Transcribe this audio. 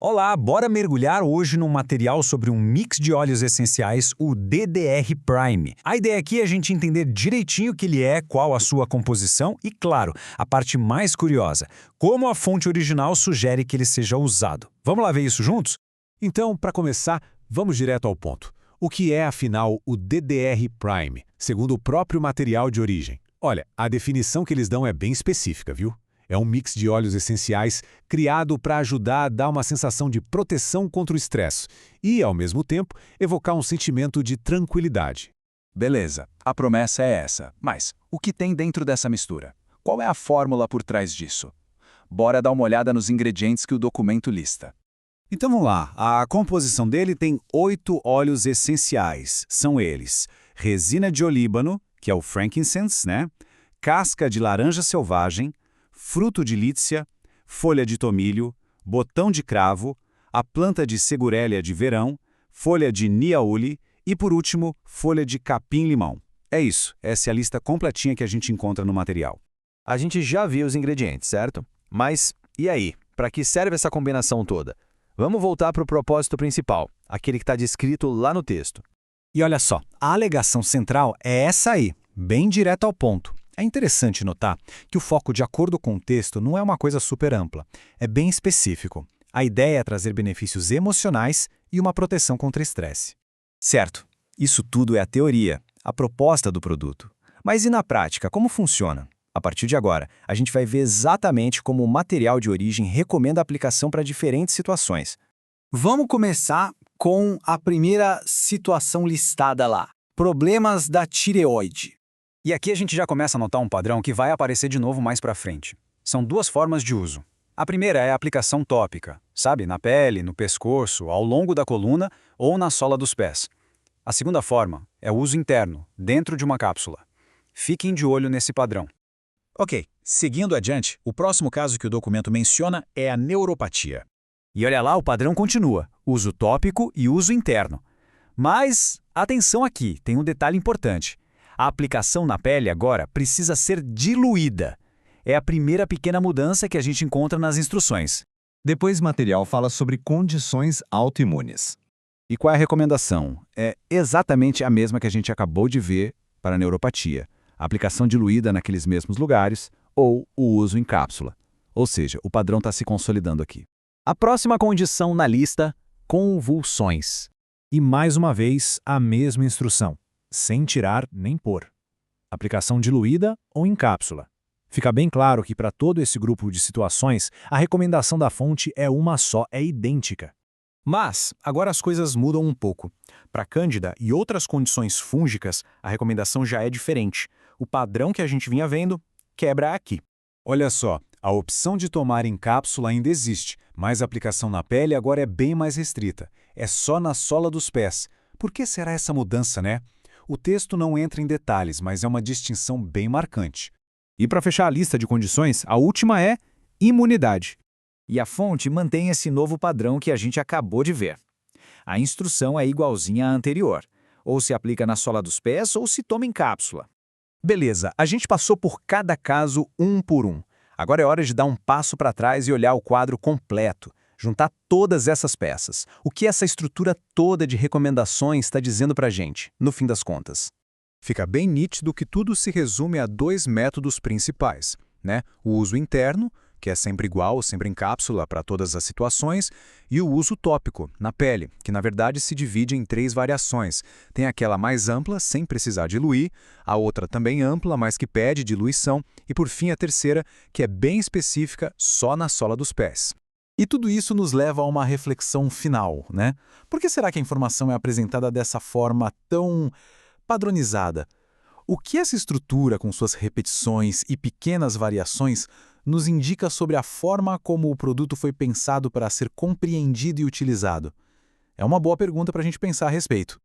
Olá, bora mergulhar hoje num material sobre um mix de óleos essenciais, o DDR Prime. A ideia aqui é a gente entender direitinho o que ele é, qual a sua composição e, claro, a parte mais curiosa, como a fonte original sugere que ele seja usado. Vamos lá ver isso juntos? Então, para começar, vamos direto ao ponto. O que é, afinal, o DDR Prime, segundo o próprio material de origem? Olha, a definição que eles dão é bem específica, viu? É um mix de óleos essenciais criado para ajudar a dar uma sensação de proteção contra o estresse e, ao mesmo tempo, evocar um sentimento de tranquilidade. Beleza, a promessa é essa. Mas o que tem dentro dessa mistura? Qual é a fórmula por trás disso? Bora dar uma olhada nos ingredientes que o documento lista. Então vamos lá, a composição dele tem 8 óleos essenciais. São eles: resina de olíbano, que é o frankincense, né? Casca de laranja selvagem, fruto de lícia, folha de tomilho, botão de cravo, a planta de segurélia de verão, folha de niauli e, por último, folha de capim-limão. É isso, essa é a lista completinha que a gente encontra no material. A gente já viu os ingredientes, certo? Mas e aí? Para que serve essa combinação toda? Vamos voltar para o propósito principal, aquele que está descrito lá no texto. E olha só, a alegação central é essa aí, bem direto ao ponto. É interessante notar que o foco, de acordo com o texto, não é uma coisa super ampla, é bem específico. A ideia é trazer benefícios emocionais e uma proteção contra estresse. Certo, isso tudo é a teoria, a proposta do produto. Mas e na prática, como funciona? A partir de agora, a gente vai ver exatamente como o material de origem recomenda a aplicação para diferentes situações. Vamos começar com a primeira situação listada lá: problemas da tireoide. E aqui a gente já começa a notar um padrão que vai aparecer de novo mais para frente. São duas formas de uso. A primeira é a aplicação tópica, sabe, na pele, no pescoço, ao longo da coluna ou na sola dos pés. A segunda forma é o uso interno, dentro de uma cápsula. Fiquem de olho nesse padrão. Ok, seguindo adiante, o próximo caso que o documento menciona é a neuropatia. E olha lá, o padrão continua, uso tópico e uso interno. Mas, atenção aqui, tem um detalhe importante. A aplicação na pele agora precisa ser diluída. É a primeira pequena mudança que a gente encontra nas instruções. Depois o material fala sobre condições autoimunes. E qual é a recomendação? É exatamente a mesma que a gente acabou de ver para a neuropatia. A aplicação diluída naqueles mesmos lugares ou o uso em cápsula. Ou seja, o padrão está se consolidando aqui. A próxima condição na lista: convulsões. E mais uma vez, a mesma instrução, sem tirar nem pôr. Aplicação diluída ou em cápsula. Fica bem claro que para todo esse grupo de situações, a recomendação da fonte é uma só, é idêntica. Mas, agora as coisas mudam um pouco. Para Cândida e outras condições fúngicas, a recomendação já é diferente. O padrão que a gente vinha vendo quebra aqui. Olha só, a opção de tomar em cápsula ainda existe, mas a aplicação na pele agora é bem mais restrita. É só na sola dos pés. Por que será essa mudança, né? O texto não entra em detalhes, mas é uma distinção bem marcante. E para fechar a lista de condições, a última é imunidade. E a fonte mantém esse novo padrão que a gente acabou de ver. A instrução é igualzinha à anterior. Ou se aplica na sola dos pés ou se toma em cápsula. Beleza, a gente passou por cada caso um por um. Agora é hora de dar um passo para trás e olhar o quadro completo. Juntar todas essas peças. O que essa estrutura toda de recomendações está dizendo para a gente, no fim das contas? Fica bem nítido que tudo se resume a dois métodos principais, né? O uso interno, que é sempre igual, sempre em cápsula para todas as situações, e o uso tópico, na pele, que na verdade se divide em 3 variações. Tem aquela mais ampla, sem precisar diluir, a outra também ampla, mas que pede diluição, e por fim a terceira, que é bem específica, só na sola dos pés. E tudo isso nos leva a uma reflexão final, né? Por que será que a informação é apresentada dessa forma tão padronizada? O que essa estrutura, com suas repetições e pequenas variações, nos indica sobre a forma como o produto foi pensado para ser compreendido e utilizado? É uma boa pergunta para a gente pensar a respeito.